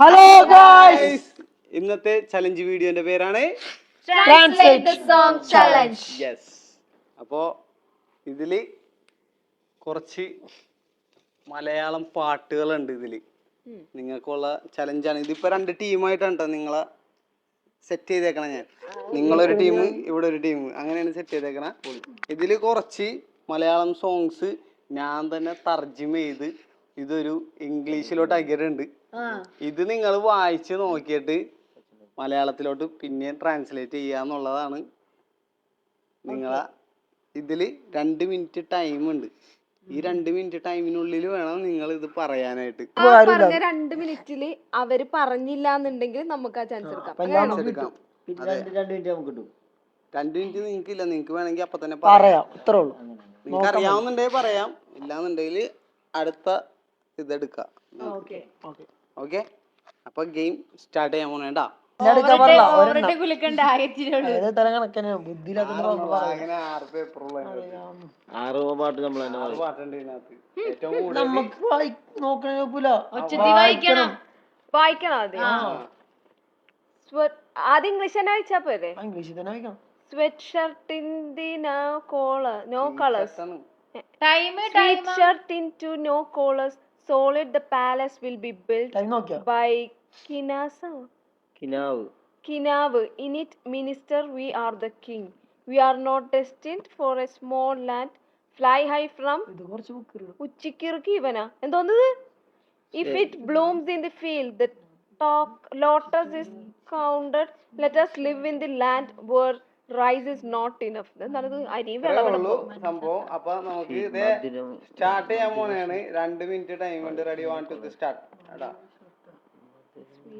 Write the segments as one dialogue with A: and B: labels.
A: Hello guys,
B: ഇന്നത്തെ challenge വീഡിയോന്റെ പേരാണ്
A: translate the song challenge.
B: Yes. അപ്പോൾ ഇതില് കുറച്ച് മലയാളം പാട്ടുകളുണ്ട്. ഇതില് നിങ്ങൾക്കുള്ള ചലഞ്ചാണ്. ഇതിപ്പോ 2 ടീമായിട്ടാണ് കേട്ടോ നിങ്ങളെ സെറ്റ് ചെയ്തേക്കണം. ഞാൻ നിങ്ങളൊരു ടീം, ഇവിടെ ഒരു ടീം, അങ്ങനെയാണ് സെറ്റ് ചെയ്തേക്കണം. ഇതില് കുറച്ച് മലയാളം സോങ്സ് ഞാൻ തന്നെ തർജ്ജിമ ചെയ്ത് ഇതൊരു ഇംഗ്ലീഷിലോട്ട് ആക്കിയിട്ടുണ്ട്. ഇത് നിങ്ങൾ വായിച്ച് നോക്കിയിട്ട് മലയാളത്തിലോട്ട് പിന്നെ ട്രാൻസ്ലേറ്റ് ചെയ്യാന്നുള്ളതാണ്. നിങ്ങളെ ഇതില് 2 മിനിറ്റ് ടൈം ഉണ്ട്. ഈ 2 മിനിറ്റ് ടൈമിനുള്ളിൽ വേണം നിങ്ങൾ ഇത് പറയാനായിട്ട്.
C: പറഞ്ഞ 2 മിനിറ്റില് അവര് പറഞ്ഞില്ല എന്നുണ്ടെങ്കിൽ നമുക്ക് ആ ചാൻസ് എടുക്കാം.
B: 2 മിനിറ്റ് നിങ്ങൾക്കില്ല, നിങ്ങൾക്ക് വേണമെങ്കിൽ അപ്പൊ തന്നെ
A: പറയാം. ഇത്രേ ഉള്ളൂ.
B: നിങ്ങൾക്ക് അറിയാവുന്നുണ്ടെങ്കിൽ പറയാം, ഇല്ലാന്നുണ്ടെങ്കിൽ അടുത്ത ഇതെടുക്കാം. ഓക്കെ, അപ്പൊ ഗെയിം സ്റ്റാർട്ട് ചെയ്യാൻ പോണേണ്ടാ.
C: ആദ്യം ഇംഗ്ലീഷ് തന്നെ വായിച്ചാ പോരെ. സ്വെറ്റ് ഷർട്ടിന്റെ no colours, sweatshirt into no collars, solid the palace will be built by Kinavu. In it, minister, we are the king. We are not destined for a small land. Fly high from Uchikirki Ivana. And if it blooms in the field, the lotus is counted. Let us live in the land where rice is not enough.
B: സംഭവം. അപ്പൊ നമുക്ക് ഇത് start ചെയ്യാൻ പോണേണ്. 2 minute time ഉണ്ട്. Ready, 1 2 start. എടാ,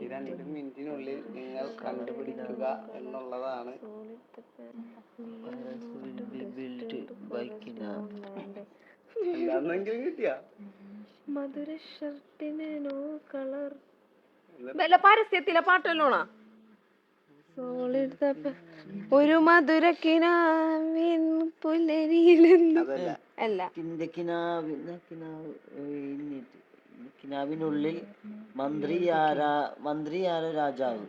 B: ഈ 2 മിനിറ്റിനുള്ളിൽ നിങ്ങൾ കണ്ടുപിടിക്കുക എന്നുള്ളതാണ്. എന്താണെങ്കിലും കിട്ടിയ
C: മധുര ഷർട്ടിന് നോ കളർ. വല്ല പരസ്യത്തിലെ പാട്ടല്ലോണാ. ഒരു മധുരക്കിനാവിൻ പുലരിയിലെന്ന് അല്ല.
A: കിനാവിനുള്ളിൽ മന്ത്രിയാരോ രാജാവ്.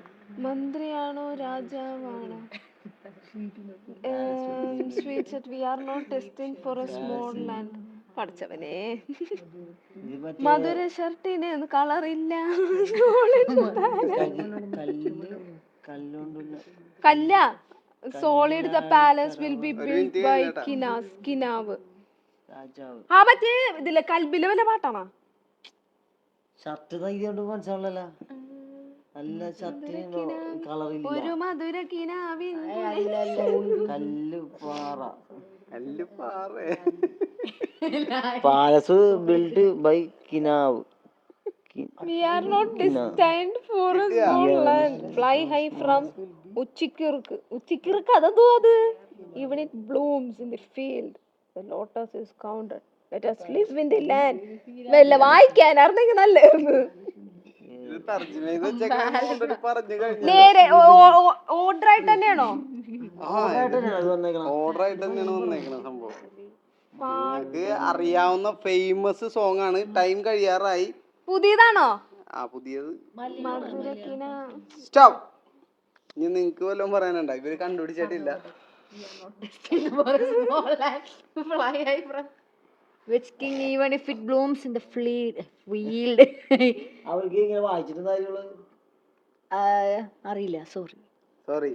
C: മന്ത്രിയാണോ രാജാവാണോ? We are not destined for a small land. പഠിച്ചവനെ, മധുര ഷർട്ടിന് കളറില്ല. കല്ല. Solid the palace will be build by കിനാവ്. ആ മറ്റേ ഇതിലെ കൽബിലെ വല്ല പാട്ടാണോ?
A: ഷർട്ട് തയ്യോണ്ട് മനസ്സിലാവില്ല. നല്ല ഷർട്ടിന് കളറില്ല.
C: ഒരു മധുര കിനാവിൻ
A: പാലസ് ബിൽഡ് ബൈ കിനാവ്.
C: We are not destined for a small land. Fly high from Uchikirk. Adadu adu. Even it blooms in the field, the lotus is counted. Let us live in the land. Well, വായിക്കാൻ അറിഞ്ഞെങ്കിൽ നല്ലായിരുന്നു. നേരെ order ആയിട്ട് തന്നെയാണോ?
B: Order ആയിട്ട് തന്നെയാണ് വന്നേക്കണ സംഭവം. നിങ്ങൾക്ക് അറിയാവുന്ന ഫേമസ് സോങ് ആണ്. ടൈം കഴിയാറായി.
C: പുതിയതാണോ?
B: ആ, പുതിയത്. സ്റ്റോപ്പ്. ഇനി നിങ്ങക്ക് വല്ലതും പറയാനുണ്ടോ? ഇവര് കണ്ടുപിടിച്ചിട്ടില്ല.
D: Which king, even if it blooms in the field.
A: അവർക്ക് ഇങ്ങനെ വായിച്ചിട്ടുണ്ടായിരുന്നുള്ളൂ.
D: അറിയില്ല, സോറി.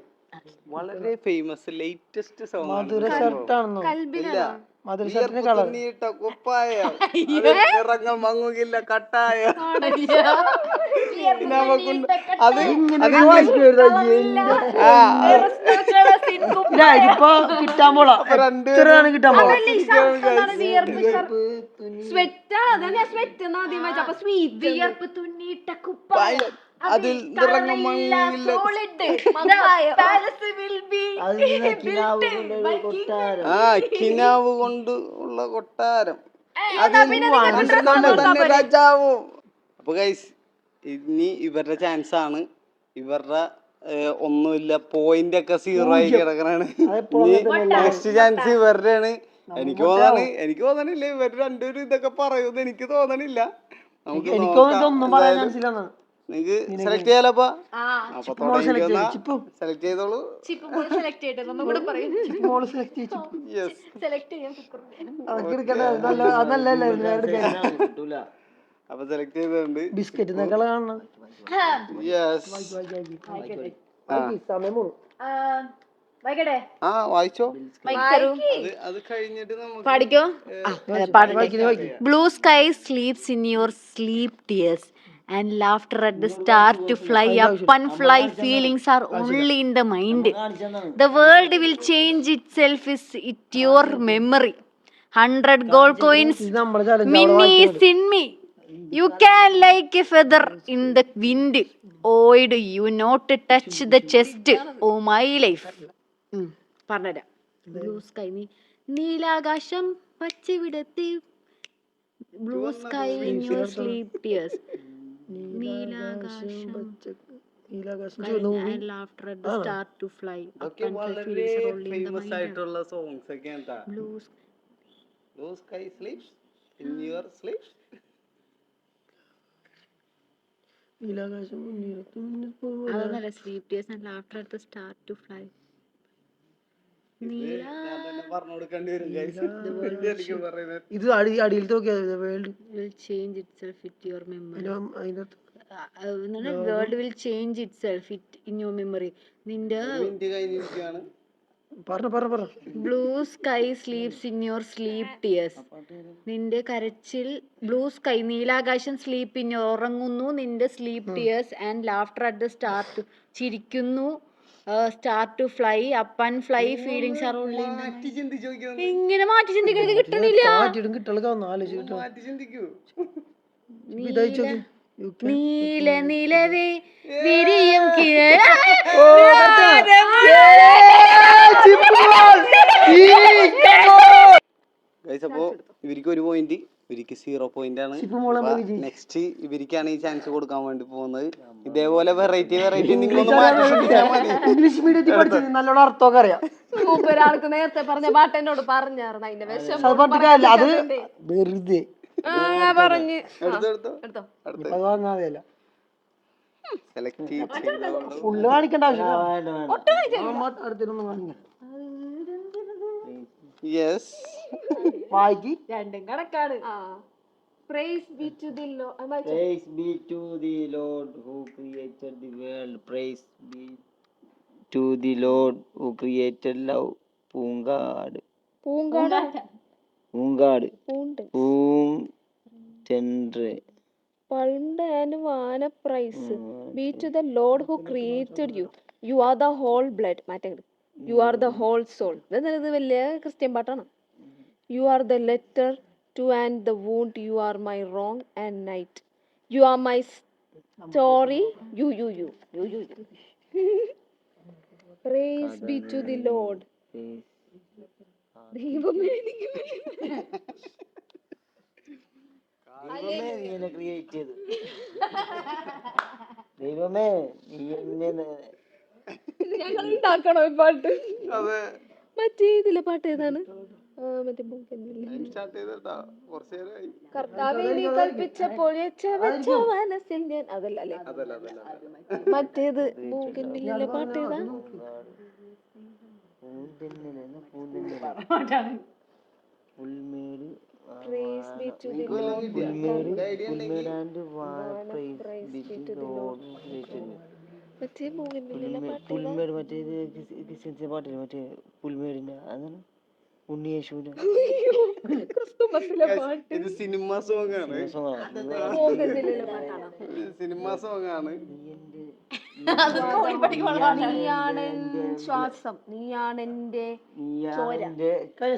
B: വളരെ ഫേമസ് ലേറ്റസ്റ്റ് സോങ് ആണ്. മങ്ങുകില്ല കട്ടായ. അതിൽ കിനാവ് കൊണ്ട് ഉള്ള കൊട്ടാരം. രാജാവും. അപ്പൊ ഗൈസ്, ഇനി ഇവരുടെ ചാൻസ് ആണ്. ഇവരുടെ ഒന്നുമില്ല, പോയിന്റ് ഒക്കെ 0 ആയി കിടക്കണാണ്. നെക്സ്റ്റ് ചാൻസ് ഇവരുടെ ആണ്. എനിക്ക് തോന്നണില്ല ഇവർ രണ്ടുപേരും ഇതൊക്കെ പറയുമെന്ന് എനിക്ക് തോന്നണില്ല. നമുക്ക് നിങ്ങക്ക് സെലക്ട് ചെയ്യാലോ അപ്പൊ
D: ആ
B: അപ്പൊ സെലക്ട് ചെയ്തോളൂ.
D: ചിപ്പ് മോള് സെലക്ട് ചെയ്തിട്ട് ഒന്നും കൂടെ പറയും.
B: യെസ്
D: സെലക്ട് ചെയ്യാൻ കുക്കറിന്റെ
A: കിട്ടൂല.
B: അപ്പൊ സെലക്ട് ചെയ്തിട്ടുണ്ട്.
A: ബിസ്ക്കറ്റ്
B: യെസ്
D: വൈകട്ടെ
B: ആ വായിച്ചോ. അത് കഴിഞ്ഞിട്ട് നമുക്ക്
D: പാടിക്കോ. Blue sky sleeps in your sleep tears and laughter at the start to fly up and fly feelings are only in the mind. The world will change itself is it your memory. 100 gold coins Minnie is in me. You can like a feather in the wind. Oh, do you not touch the chest? Oh, my life. പറഞ്ഞുതരാം. Blue sky നീലാകാശം പച്ചവിടത്തി blue sky in your sleep tears നീലാകാശം laughter at the start to fly up
B: ഇതൊക്കെ
D: and fly
B: വളരെ
D: feelings are only in the
B: famous
D: mind.
B: ആയിട്ടുള്ള songs ഒക്കെ എന്താ.
D: Blue
B: blue sky sleeps in your sleeps.
D: അതൊന്നല്ല sleep tears and laughter at the start to fly.
B: ഞാൻ തന്നെ പറഞ്ഞു കൊടുക്കേണ്ടി വരും guys. എനിക്ക് പറയുന്നത്
A: ഇത് അടിയിൽ നോക്കിയാ world
D: will change itself with your memory. World will change itself in your memory. നിന്റെ
B: മിനിറ്റ് കഴിഞ്ഞിരിക്കുകയാണ്.
A: പറഞ്ഞ
D: blue sky sleeps in your sleep tears. നിന്റെ കരച്ചിൽ ബ്ലൂ സ്കൈ നീലാകാശം സ്ലീപ്പ് ഇൻ ഉറങ്ങുന്നു നിന്റെ sleep tears and laughter at the start ചിരിക്കുന്നു start to fly up and fly feelings are only.
B: മാറ്റി ചിന്തിച്ചു നോക്കിയാൽ
D: ഇങ്ങനെ മാറ്റി ചിന്തിക്കുന്നത് കിട്ടണില്ല.
B: മാറ്റി ചിന്തിക്കൂ.
D: നീല നിലവേ വിരിയും
B: ഗൈസ് അപ്പോ ഇവർക്ക് 1 പോയിന്റ് ഇവർക്ക് 0 പോയിന്റ് ആണ്. നെക്സ്റ്റ് ഇവർക്കാണ് ഈ ചാൻസ് കൊടുക്കാൻ വേണ്ടി പോകുന്നത്. ഇതേപോലെ വെറൈറ്റി നിങ്ങളൊന്ന് മാറ്റി ചിന്തിച്ചാൽ മതി.
A: ഇംഗ്ലീഷ് മീഡിയത്തിൽ പഠിച്ചത് നല്ലോണം അർത്ഥമൊക്കെ അറിയാം.
C: ഒരാൾക്ക് നേരത്തെ പറഞ്ഞ പാട്ട് എന്നോട് പറഞ്ഞായിരുന്നു അതിന്റെ വിഷമം
A: അത് പറഞ്ഞിട്ടില്ല, അത് വെറുതെ
C: പറഞ്ഞു.
B: എടുത്തോ സെലക്ട് ചെയ്തോളൂ.
A: ഫുള്ള് കാണിക്കേണ്ട ആവശ്യമില്ല. അടുത്തൊന്നും കാണില്ല.
B: യെസ്
A: വായിക്ക്.
D: രണ്ടും കണക്കാണ്.
C: Praise be to the Lord.
A: Praise be to the Lord who created the world. Praise be to the Lord who created love. പൂങ്കാട് പൂന്തെன்று
C: Palmed and won a prize. Be to the Lord who created you. You are the whole blood. You are the whole soul. ഇത് വലിയ Christian പാട്ടാണ്. You are the letter to and the wound. You are my wrong and night. You are my story. You. Praise be to the Lord. ദൈവമേ എനിക്ക്
A: നീ create ചെയ്തു. ദൈവമേ നീ എന്നെ
C: ഞങ്ങൾ ഉണ്ടാക്കണോ ഈ പാട്ട്?
B: അതെ
C: മറ്റേ ഇതിലെ പാട്ട് ഏതാണ്? മറ്റേ
B: സ്റ്റാർട്ട് ചെയ്തോ കുറച്ച് നേരമായി.
C: കർത്താവേ നീ കൽപ്പിച്ചപ്പോൾ വെച്ച മനസ്സിൽ ഞാൻ അതല്ല അല്ലേ? മറ്റേത് ബൂഗൻവില്ലിലെ പാട്ട് ഏതാ?
A: പുൽമേട്
C: Praise be to the Lord. മറ്റേ ബൂഗൻവില്ലിലെ പാട്ട്
A: പുൽമേട് മറ്റേത് ക്രിസ്ത്യൻസിന്റെ പാട്ടില്ല, മറ്റേ പുൽമേടിന്റെ അതാണ് ഉണ്ണിയേശുവിന്റെ
C: ക്രിസ്തുമസിലെ പാട്ട്.
B: ഇത് സിനിമ സോങ് ആണ്.
C: ബൂഗൻവില്ലിലെ പാട്ടാണോ?
B: സിനിമ സോങ് ആണ്.
C: നീയാണ് ശ്വാസം, നീയാണ് എന്റെ ചോര.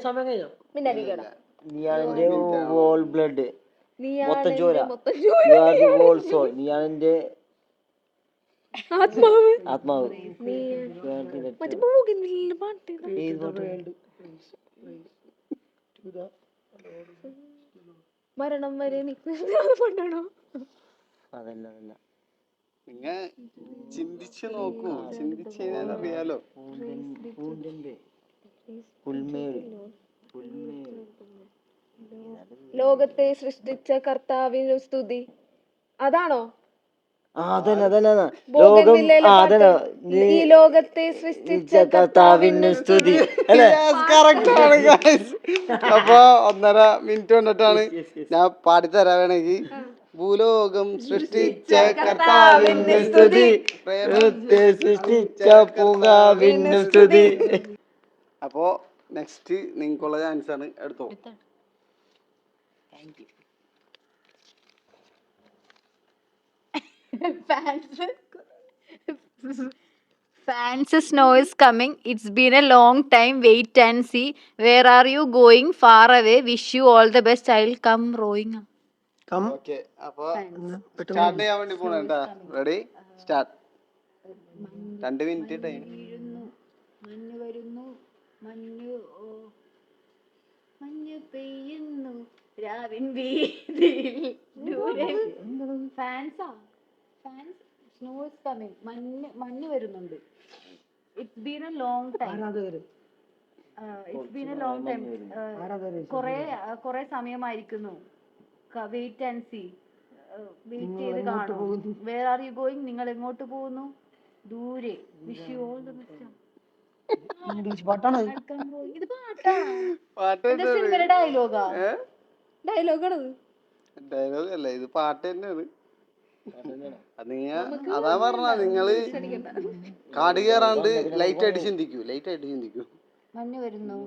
A: സമയം കഴിഞ്ഞോ?
C: മിന്നലികട.
A: നീയാണെന്റെ വോൾ ബ്ലഡ്, മൊത്തം ചോര.
C: മൊത്തം ചോര.
A: You are the whole soul. നീയാണെന്റെ ആത്മാവ്.
C: മറ്റേ ബൂഗൻവില്ലിലെ പാട്ട് ഏതാ?
A: ഏത് പാട്ട്?
C: മരണം വരെ പാട്ടാണോ?
A: അതല്ല
B: നിങ്ങ ചിന്തിച്ചു നോക്കൂ, ചിന്തിച്ചു കഴിഞ്ഞാൽ അറിയാലോ.
A: പുൽമേട്
C: ലോകത്തെ സൃഷ്ടിച്ച കർത്താവിനു സ്തുതി. അതാണോ?
A: അതന്നെ അതന്നെ ലോകം
C: ബോഗൻവില്ലയിലെ
A: അതന്നെ
C: പാട്ട്. ഈ ലോകത്തെ സൃഷ്ടിച്ച
A: കർത്താവിന് സ്തുതി അല്ലേ?
B: കറക്റ്റ് ആണ് guys. അപ്പൊ 1.5 മിനിറ്റ് കൊണ്ടിട്ടാണ് ഞാൻ പാടിത്തരാൻ വേണമെങ്കിൽ ഭൂലോകം സൃഷ്ടിച്ച കർത്താവിന് സ്തുതി,
A: പ്രേമത്തെ സൃഷ്ടിച്ച പൂങ്കാവിന് സ്തുതി.
B: അപ്പോ നെക്സ്റ്റ് നിങ്ങൾക്കുള്ള ചാൻസ് ആണ്, എടുത്തോ.
D: Fans, snow is coming. It's been a long time. Wait and see. Where are you going? Far away. Wish you all the best. I'll come rowing.
B: Okay, അപ്പൊ സ്റ്റാർട്ട് ചെയ്യാൻ വേണ്ടി പോണേട്ടാ. Ready, start. 2 minute time.
D: മഞ്ഞ് വരുന്നു, മഞ്ഞ് പെയ്യുന്നു രാവിൻ വീതിയിൽ. Fans snow is coming. മഞ്ഞ് വരുന്നുണ്ട്. It's been a long time. കുറെ സമയമായിരിക്കുന്നു. Wait and see. വെയിറ്റ് ചെയ്ത് കാണും. Where are you going? നിങ്ങൾ എങ്ങോട്ട് പോകുന്നു? ദൂരെ. Wish you all the best. ഇത് പാട്ടാണ്. സിനിമയുടെ ഡയലോഗാ?
C: ഡയലോഗാണത്.
B: ഡയലോഗ് അല്ല, ഇത് പാട്ട് തന്നെയാണ്. അതാ പറഞ്ഞ നിങ്ങള് കാട് കയറാണ്ട് ലൈറ്റ് ആയിട്ട് ചിന്തിക്കൂ.
D: മഞ്ഞ് വരുന്നു.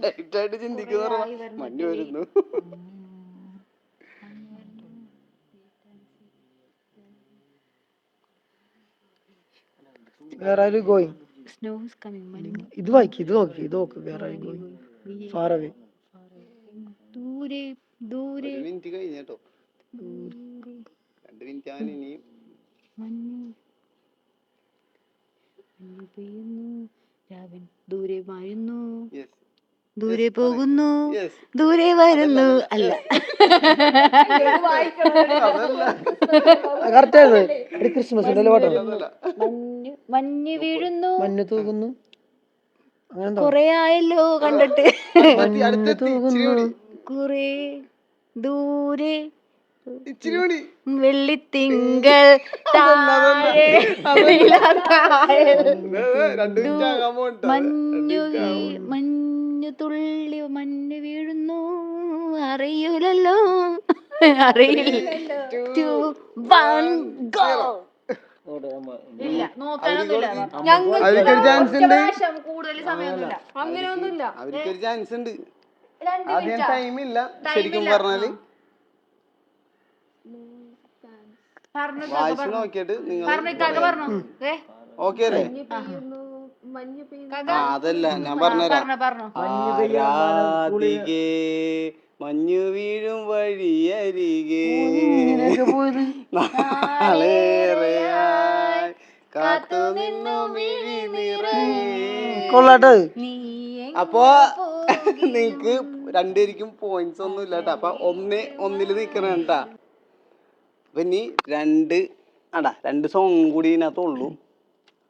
B: ലൈറ്റ് ആയിട്ട് ചിന്തിക്കുന്ന മഞ്ഞ് വരുന്നു.
E: Where are you going?
D: Snow is coming.
E: ഇത് വായിക്ക്, ഇത് നോക്ക്. Where are you going? Far away.
D: ദൂരെ.
B: ഒരു മിനിറ്റ് കഴിഞ്ഞോ? 2 മിനിറ്റ് ആണ് ഇനിയും.
D: മഞ്ഞ് പെയ്യുന്നു രാവിൻ. ദൂരെ മായുന്നു. ദൂരെ പോകുന്നു. ദൂരെ വരുന്നു. അല്ല,
E: കറക്റ്റ് ആയിരുന്നു. ഒരു ക്രിസ്മസിന്റെ പാട്ടാണ്.
D: മഞ്ഞ് വീഴുന്നു.
E: മഞ്ഞ് തൂകുന്നു. അങ്ങനെ
D: കൊറേ ആയല്ലോ കണ്ടിട്ട്.
E: മഞ്ഞ് തൂകുന്നു.
D: കുറെ ദൂരെ
B: ഇച്ചിരി കൂടി.
D: വെള്ളിത്തിങ്കൾ താഴെ നിലാത്താഴൽ.
B: 2 മിനിറ്റ് ആകാൻ പോകണ്ട.
D: മഞ്ഞു തുള്ളി മഞ്ഞ് വീഴുന്നു. അറിയൂലല്ലോ. അറിയില്ല. 2, 1, go. ഇല്ല, നോക്കാനൊന്നുമില്ല.
B: അവർക്കൊരു ചാൻസ് ഉണ്ട്.
D: കൂടുതൽ സമയമൊന്നുമില്ല.
C: അങ്ങനെയൊന്നുമില്ല.
B: അവർക്കൊരു ചാൻസ് ഉണ്ട്.
D: 2
B: ആദ്യം
D: മിനിറ്റ്.
B: ടൈം ഇല്ല ശരിക്കും പറഞ്ഞാല്. വായിച്ച് നോക്കിയിട്ട് നിങ്ങൾ ഓക്കെ അല്ലേ? അതല്ല, ഞാൻ പറഞ്ഞുതരാം. ആരാധികേ മഞ്ഞു വീഴും വഴിയരികെ നാളേറെയായി കാത്തു നിന്നു മിഴി നിറയെ.
E: കൊള്ളാട്ടോ.
B: അപ്പൊ നിങ്ങക്ക് രണ്ടുപേർക്കും പോയിന്റ്സ് ഒന്നും ഇല്ല കേട്ടോ. അപ്പൊ 1-1 നിക്കണേട്ടാ. അപ്പൊ ഇനി 2 സോങ് കൂടി ഇതിനകത്തുള്ളൂ.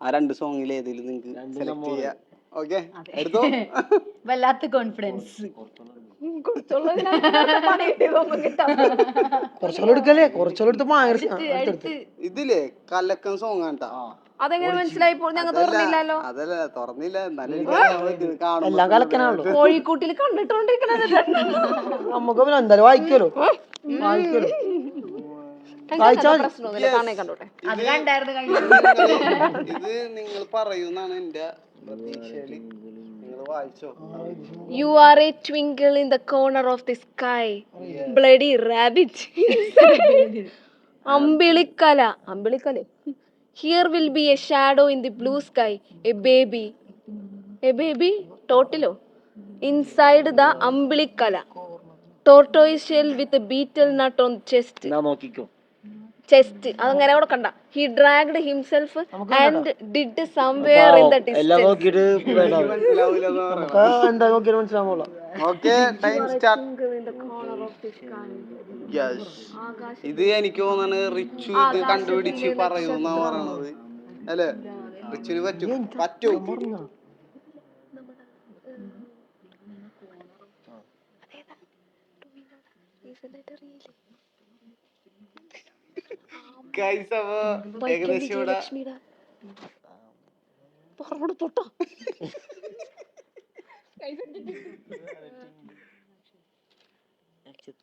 B: ആ 2 സോങ്ങിൽ ഏതെങ്കിലും നിങ്ങൾക്ക് സെലക്ട് ചെയ്യാം. ഓക്കെ, എടുത്തോ.
D: വല്ലാത്ത കോൺഫിഡൻസ്.
E: കുറച്ചോളം എടുക്കല്ലേ? കുറച്ചോളം എടുത്ത്
B: ഇതില്ലേ കലക്കൻ സോങ് ആണ്ടാ.
C: അതെങ്ങനെ മനസ്സിലായി? ഞങ്ങൾ തുറന്നില്ലല്ലോ.
B: അതല്ല തുറന്നില്ല, എന്നാലും
E: എല്ലാം കലക്കനാണല്ലോ.
C: കോഴിക്കൂട്ടിൽ കണ്ടിട്ടോണ്ടിരിക്കണത്
E: നമുക്ക് എന്തായാലും വായിക്കല്ലോ.
C: കണ്ടോട്ടെ.
B: ഇത് നിങ്ങൾ പറയൂന്നാണ് എന്റെ പ്രതീക്ഷയില്. നിങ്ങൾ വായിച്ചോ.
C: You are a twinkle in the corner of the sky, bloody rabbit. Ambilikala. Here will be a shadow in the blue sky, a baby totilo inside the umbilicala, tortoise shell with a beetle nut on chest. അതങ്ങനെ അവിടെ കണ്ട. He dragged himself and did somewhere in the distance.
E: എന്താ നോക്കിയാലും മനസ്സിലാവുള്ളൂ.
B: Okay, time start. ഇത് എനിക്ക് തോന്നുന്നു റിച്ചു ഇത് കണ്ടുപിടിച്ച് പറയൂന്നാ പറയണത് അല്ലേ? റിച്ചുന് പറ്റൂ. ഗൈസ് അപ്പൊ ഏകദേശം ഇവിടെ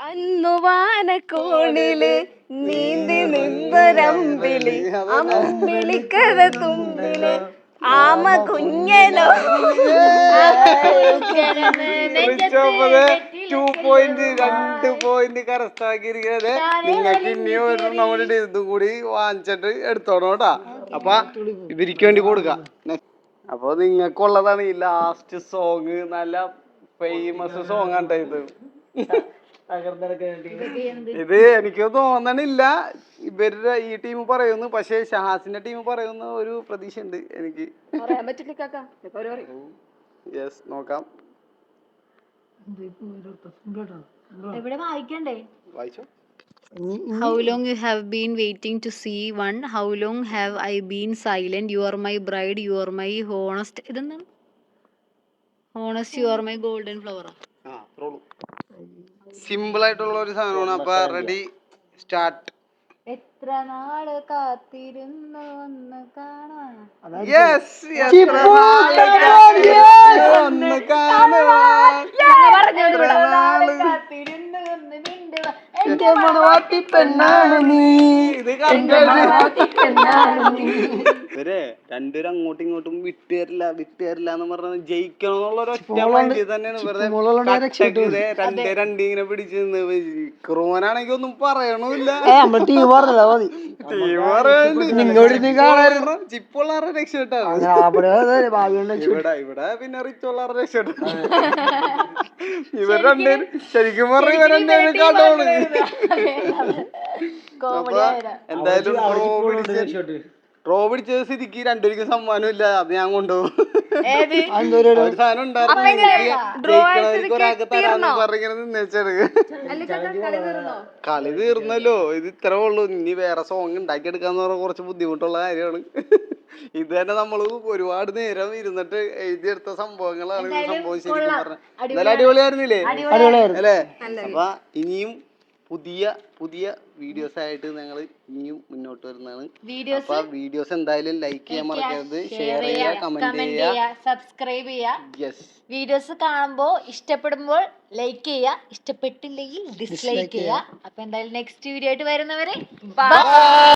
C: അന്നു വാനക്കോണില് നീന്തി നിന്നൊരമ്പിളി അമ്പിളിക്കര തുമ്പില് ആമ കുഞ്ഞനോ
B: 2 പോയിന്റ് കരസ്ഥമാക്കിയിരിക്കുന്നത്. നിങ്ങൾക്ക് ഇനിയും ഒരു നമ്മുടെ ഇതും കൂടി വാങ്ങിച്ചിട്ട് എടുത്തോണം കേട്ടാ. അപ്പൊ ഇവർക്ക് വേണ്ടി കൊടുക്കാം. അപ്പൊ നിങ്ങൾക്കുള്ളതാണ് ഈ ലാസ്റ്റ് സോങ്. നല്ല ഫേമസ് സോങ് ആണ് ഇത്. ഇത് എനിക്ക് തോന്നണില്ല ഇവരുടെ ഈ ടീം പറയുന്നു, പക്ഷെ ഷഹാസിന്റെ ടീം പറയുന്ന ഒരു പ്രതീക്ഷ ഉണ്ട് എനിക്ക്.
C: പറയാൻ പറ്റില്ല കാക്ക.
B: യെസ്, നോക്കാം.
D: എവിടെ വായിക്കണ്ടേ?
B: വായിച്ചോ.
D: How long you have been waiting to see one? How long have I been silent? You are my bride, you are my honest. ഇതെന്താണ്? Honest, you are my golden flower.
B: Simple ആയിട്ടുള്ള ഒരു സാധനമാണ്. അപ്പൊ ready, start.
D: എത്ര നാള് കാത്തിരുന്നു ഒന്ന് കാണാൻ.
B: യെസ്, എത്ര നാള് ഒന്ന് കാണുവാൻ. എത്ര നാള്
D: കാത്തിരുന്നു ഒന്ന് മിണ്ടുവാൻ.
E: എന്റെ മണവാട്ടി പെണ്ണാണ് നീ, എന്റെ മണവാട്ടി പെണ്ണാണ് നീ.
B: ഇവരെ രണ്ടുപേരും അങ്ങോട്ടും ഇങ്ങോട്ടും വിട്ടുതരില്ല എന്ന് പറഞ്ഞാൽ ജയിക്കണം എന്നുള്ള ഒരു ഒറ്റ മൈൻഡ് തന്നെയാണ്. വെറുതെ രണ്ട് ഇങ്ങനെ പിടിച്ച് നിന്ന് ക്രോനാണെങ്കി ഒന്നും പറയണമില്ല.
E: നമ്മുടെ ടീം പറഞ്ഞല്ലോ മതി.
B: ടീം പറയാണ്ട്
E: നിന്നോട് നീ കാണായിരുന്നു.
B: ചിപ്പുള്ളാരുടെ രക്ഷപ്പെട്ടാണ് ഇവിടെ പിന്നെ റിച്ചുള്ളാരുടെ രക്ഷപ്പെട്ടാണ്. ഇവർ രണ്ടുപേരും ശരിക്കും പറഞ്ഞ ഇവർ രണ്ടുപേരും കാട്ടോണ്. അപ്പൊ എന്തായാലും ഡ്രോ പിടിച്ചത് സ്ഥിതിക്ക് രണ്ടുപേർക്കും സമ്മാനം ഇല്ല. അത് ഞാൻ കൊണ്ടുപോകും. ഒരു സാധനം ഉണ്ടായിരുന്നു ഒരാൾക്ക് തരാന്ന് പറഞ്ഞിങ്ങനെ നിന്നേച്ചാണ്. കളി തീർന്നല്ലോ. ഇത് ഇത്രേ ഉള്ളൂ. ഇനി വേറെ സോങ് ഉണ്ടാക്കിയെടുക്കാന്ന് പറഞ്ഞാൽ കുറച്ച് ബുദ്ധിമുട്ടുള്ള കാര്യമാണ്. ഇത് തന്നെ നമ്മള് ഒരുപാട് നേരം ഇരുന്നിട്ട് എഴുതിയെടുത്ത സംഭവങ്ങളാണ്. സംഭവം ശരിക്കും പറഞ്ഞ എന്നാലും അടിപൊളിയായിരുന്നില്ലേ അല്ലേ? അപ്പൊ ഇനിയും പുതിയ വീഡിയോസ് ആയിട്ട് ഞങ്ങൾ ഇനിയും മുന്നോട്ട് വരുന്നതാണ്. അപ്പൊ വീഡിയോസ് എന്തായാലും ലൈക്ക് ചെയ്യാൻ മറക്കരുത്, ഷെയർ ചെയ്യുക, കമന്റ് ചെയ്യുക,
D: സബ്സ്ക്രൈബ് ചെയ്യുക.
B: യെസ്,
D: വീഡിയോസ് കാണുമ്പോൾ ഇഷ്ടപ്പെടുമ്പോൾ ലൈക്ക് ചെയ്യുക, ഇഷ്ടപ്പെട്ടില്ലെങ്കിൽ ഡിസ്ലൈക്ക് ചെയ്യുക. അപ്പൊ എന്തായാലും നെക്സ്റ്റ് വീഡിയോ ആയിട്ട് വരുന്നവരെ